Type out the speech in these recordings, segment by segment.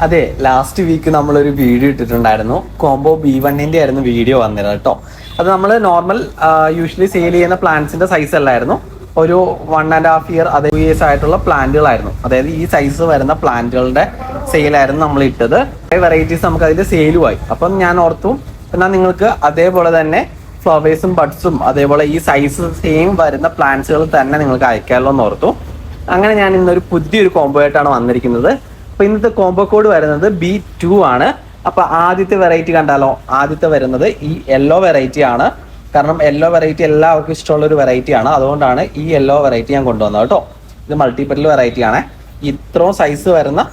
അതെ, last week നമ്മളൊരു video ഇട്ടിട്ടുണ്ടായിരുന്നു. കോംബോ B1 ആയിരുന്നു വീഡിയോ വന്നത് കേട്ടോ. അത് നമ്മൾ നോർമൽ യൂഷ്വലി സെയിൽ ചെയ്യുന്ന പ്ലാന്റ്സിന്റെ സൈസ് അല്ലായിരുന്നു. ഒരു 1.5 ഇയർ അതേ 2 ഇയേഴ്സ് ആയിട്ടുള്ള പ്ലാന്റുകളായിരുന്നു. അതായത് ഈ സൈസ് വരുന്ന പ്ലാന്റുകളുടെ സെയിലായിരുന്നു നമ്മൾ ഇട്ടത്. വെറൈറ്റീസ് നമുക്ക് അതിന്റെ സെയിലുമായി. അപ്പം ഞാൻ ഓർത്തു എന്നാൽ നിങ്ങൾക്ക് അതേപോലെ തന്നെ ഫ്ലവേഴ്സും ബഡ്സും അതേപോലെ ഈ സൈസ് സെയിം വരുന്ന പ്ലാന്റ്സുകൾ തന്നെ നിങ്ങൾക്ക് അയക്കാമല്ലോ എന്ന് ഓർത്തു. അങ്ങനെ ഞാൻ ഇന്നൊരു പുതിയൊരു കോംബോ ആയിട്ടാണ് വന്നിരിക്കുന്നത്. അപ്പൊ ഇന്നത്തെ കോംബോ കോഡ് വരുന്നത് B2 ആണ്. അപ്പൊ ആദ്യത്തെ വെറൈറ്റി കണ്ടാലോ? ആദ്യത്തെ വരുന്നത് ഈ യെല്ലോ വെറൈറ്റി ആണ്. കാരണം യെല്ലോ വെറൈറ്റി എല്ലാവർക്കും ഇഷ്ടമുള്ള ഒരു വെറൈറ്റി ആണ്. അതുകൊണ്ടാണ് ഈ യെല്ലോ വെറൈറ്റി ഞാൻ കൊണ്ടുവന്നത് കേട്ടോ. ഇത് മൾട്ടിപ്പൽ വെറൈറ്റി ആണ്. ഇത്രയും സൈസ് വരുന്ന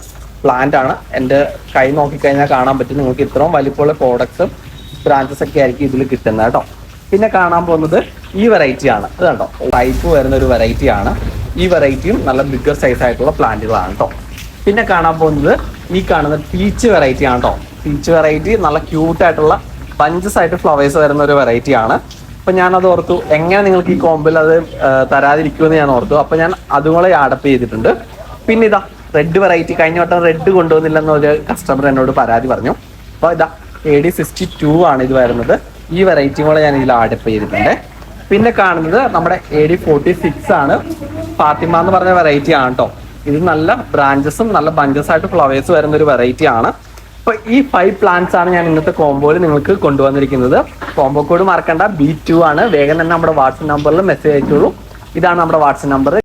പ്ലാന്റ് ആണ്. എൻ്റെ കൈ നോക്കിക്കഴിഞ്ഞാൽ കാണാൻ പറ്റും നിങ്ങൾക്ക്. ഇത്രയും വലിപ്പമുള്ള പ്രോഡക്ട്സും ബ്രാഞ്ചസ് ഒക്കെ ആയിരിക്കും ഇതിൽ കിട്ടുന്നത് കേട്ടോ. പിന്നെ കാണാൻ പോകുന്നത് ഈ വെറൈറ്റി ആണ്. ഇത് കണ്ടോ, ടൈപ്പ് വരുന്ന ഒരു വെറൈറ്റി ആണ്. ഈ വെറൈറ്റിയും നല്ല ബിഗ്ഗർ സൈസ് ആയിട്ടുള്ള പ്ലാന്റുകളാണ് കേട്ടോ. പിന്നെ കാണാൻ പോകുന്നത് ഈ കാണുന്ന പീച്ച് വെറൈറ്റി ആണ് കേട്ടോ. പീച്ച് വെറൈറ്റി നല്ല ക്യൂട്ടായിട്ടുള്ള ബഞ്ചസ് ആയിട്ട് ഫ്ലവേഴ്സ് വരുന്ന ഒരു വെറൈറ്റി ആണ്. അപ്പം ഞാനത് ഓർത്തു എങ്ങനെ നിങ്ങൾക്ക് ഈ കോമ്പിൽ അത് തരാതിരിക്കുമെന്ന് ഞാൻ ഓർത്തു. അപ്പം ഞാൻ അതുപോലെ ആഡപ്പ് ചെയ്തിട്ടുണ്ട്. പിന്നെ ഇതാ റെഡ് വെറൈറ്റി. കഴിഞ്ഞ വട്ടം റെഡ് കൊണ്ടുവന്നില്ലെന്ന് ഒരു കസ്റ്റമർ എന്നോട് പരാതി പറഞ്ഞു. അപ്പോൾ ഇതാ AD62 ആണ് ഇത് വരുന്നത്. ഈ വെറൈറ്റിയും കൂടെ ഞാൻ ഇതിൽ ആഡപ്പ് ചെയ്തിട്ടുണ്ട്. പിന്നെ കാണുന്നത് നമ്മുടെ AD46 ആണ്. ഫാത്തിമ എന്ന് പറഞ്ഞ വെറൈറ്റി ആണ് കേട്ടോ. ഇത് നല്ല ബ്രാഞ്ചസും നല്ല ബഞ്ചസ് ആയിട്ട് ഫ്ലവേഴ്സ് വരുന്ന ഒരു വെറൈറ്റി ആണ്. അപ്പൊ ഈ 5 പ്ലാന്റ്സ് ആണ് ഞാൻ ഇന്നത്തെ കോംബോയിൽ നിങ്ങൾക്ക് കൊണ്ടുവന്നിരിക്കുന്നത്. കോംബോ കോഡ് മറക്കണ്ട, B2 ആണ്. വേഗം തന്നെ നമ്മുടെ വാട്സ്ആപ്പ് നമ്പറിൽ മെസ്സേജ് അയച്ചോളൂ. ഇതാണ് നമ്മുടെ വാട്സ്ആപ്പ് നമ്പർ.